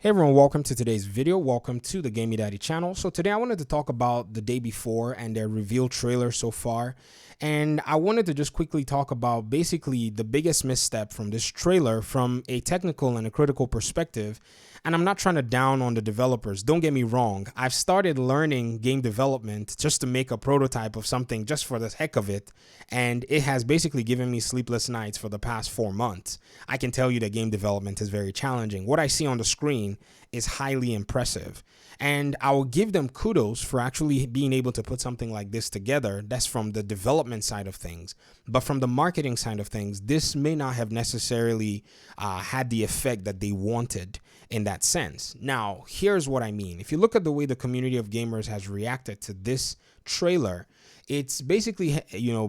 Hey everyone, welcome to today's video. Welcome to the Gamey Daddy channel. So today I wanted to talk about the day before and their reveal trailer so far. And I wanted to just quickly talk about basically the biggest misstep from this trailer from a technical and a critical perspective. And I'm not trying to down on the developers. Don't get me wrong. I've started learning game development just to make a prototype of something just for the heck of it. And it has basically given me sleepless nights for the past 4 months. I can tell you that game development is very challenging. What I see on the screen is highly impressive. And I will give them kudos for actually being able to put something like this together. That's from the development side of things. But from the marketing side of things, this may not have necessarily had the effect that they wanted in that sense. Now, here's what I mean. If you look at the way the community of gamers has reacted to this trailer, it's basically,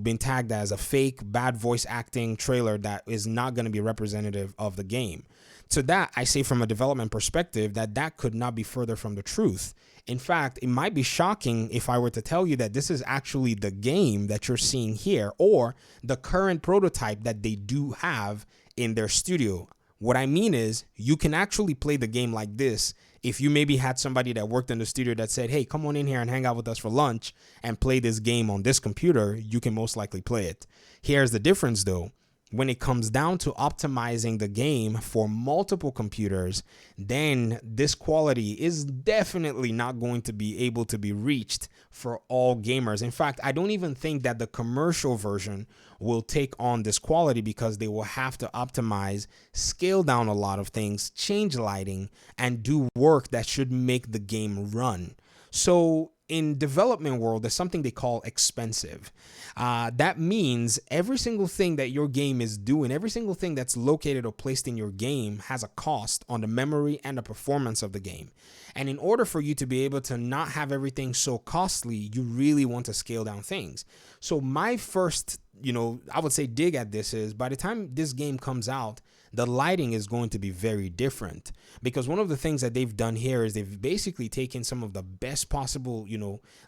been tagged as a fake, bad voice acting trailer that is not going to be representative of the game. To that, I say from a development perspective that could not be further from the truth. In fact, it might be shocking if I were to tell you that this is actually the game that you're seeing here or the current prototype that they do have in their studio. What I mean is you can actually play the game like this. If you maybe had somebody that worked in the studio that said, hey, come on in here and hang out with us for lunch and play this game on this computer, you can most likely play it. Here's the difference though. When it comes down to optimizing the game for multiple computers, then this quality is definitely not going to be able to be reached for all gamers. In fact, I don't even think that the commercial version will take on this quality because they will have to optimize, scale down a lot of things, change lighting, and do work that should make the game run. So in development world, there's something they call expensive. That means every single thing that your game is doing, every single thing that's located or placed in your game has a cost on the memory and the performance of the game. And in order for you to be able to not have everything so costly, you really want to scale down things. So my first, I would say dig at this is by the time this game comes out, the lighting is going to be very different because one of the things that they've done here is they've basically taken some of the best possible,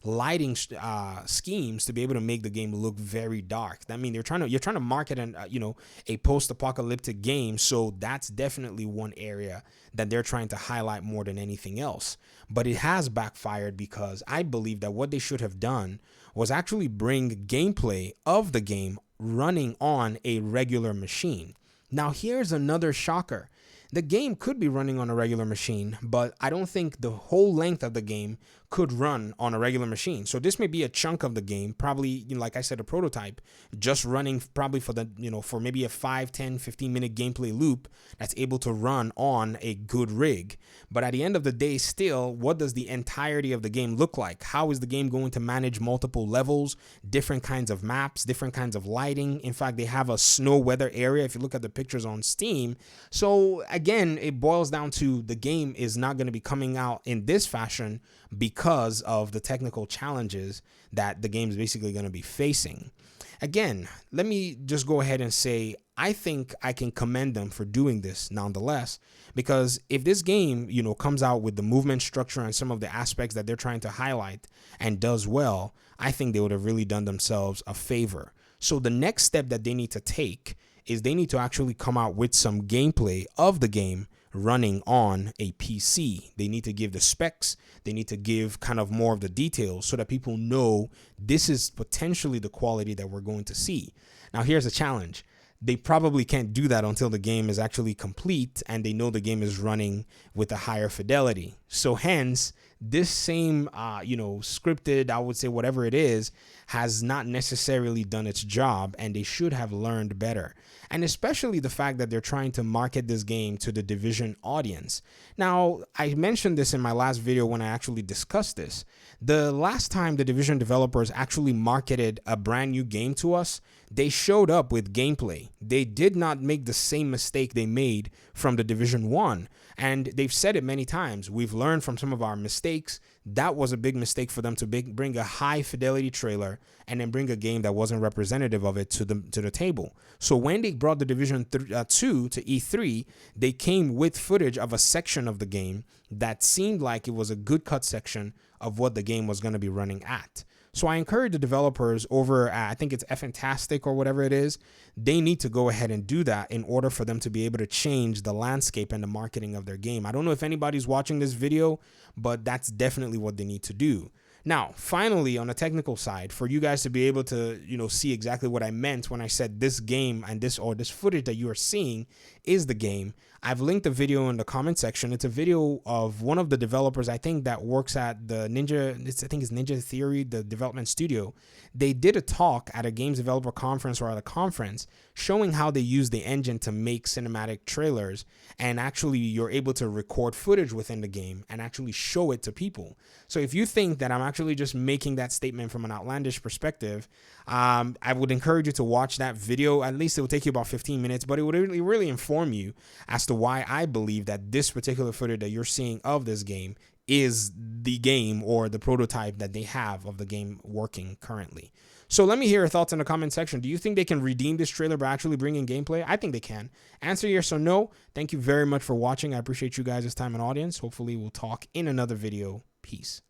lighting schemes to be able to make the game look very dark. I mean, you're trying to market a post-apocalyptic game, so that's definitely one area that they're trying to highlight more than anything else. But it has backfired because I believe that what they should have done was actually bring gameplay of the game running on a regular machine. Now, here's another shocker. The game could be running on a regular machine, but I don't think the whole length of the game could run on a regular machine. So this may be a chunk of the game, probably, like I said, a prototype, just running probably for the, for maybe a 5, 10, 15-minute gameplay loop that's able to run on a good rig. But at the end of the day, still, what does the entirety of the game look like? How is the game going to manage multiple levels, different kinds of maps, different kinds of lighting? In fact, they have a snow weather area if you look at the pictures on Steam. So again, it boils down to the game is not going to be coming out in this fashion because of the technical challenges that the game is basically going to be facing. Again, let me just go ahead and say, I think I can commend them for doing this nonetheless, because if this game, comes out with the movement structure and some of the aspects that they're trying to highlight and does well, I think they would have really done themselves a favor. So the next step that they need to take is they need to actually come out with some gameplay of the game running on a PC. They need to give the specs. They need to give kind of more of the details so that people know this is potentially the quality that we're going to see. Now, here's a challenge. They probably can't do that until the game is actually complete and they know the game is running with a higher fidelity. So hence, this same, scripted, I would say whatever it is, has not necessarily done its job, and they should have learned better. And especially the fact that they're trying to market this game to the Division audience. Now, I mentioned this in my last video when I actually discussed this. The last time the Division developers actually marketed a brand new game to us, they showed up with gameplay. They did not make the same mistake they made from the Division 1. And they've said it many times. We've learned from some of our mistakes. That was a big mistake for them to bring a high fidelity trailer and then bring a game that wasn't representative of it to the table. So when they brought the Division 2 to E3, they came with footage of a section of the game that seemed like it was a good cut section of what the game was going to be running at. So I encourage the developers over at, I think it's Fantastic or whatever it is, they need to go ahead and do that in order for them to be able to change the landscape and the marketing of their game. I don't know if anybody's watching this video, but that's definitely what they need to do. Now, finally, on the technical side, for you guys to be able to, see exactly what I meant when I said this game and this footage that you are seeing is the game, I've linked a video in the comment section. It's a video of one of the developers, I think, that works at the I think it's Ninja Theory, the development studio. They did a talk at a games developer conference or at a conference showing how they use the engine to make cinematic trailers, and actually you're able to record footage within the game and actually show it to people. So if you think that I'm actually just making that statement from an outlandish perspective, I would encourage you to watch that video. At least it will take you about 15 minutes, but it would really inform you as to why I believe that this particular footage that you're seeing of this game is the game or the prototype that they have of the game working currently. So let me hear your thoughts in the comment section. Do you think they can redeem this trailer by actually bringing gameplay? I think they can. Answer yes or no. Thank you very much for watching. I appreciate you guys' time and audience. Hopefully we'll talk in another video. Peace.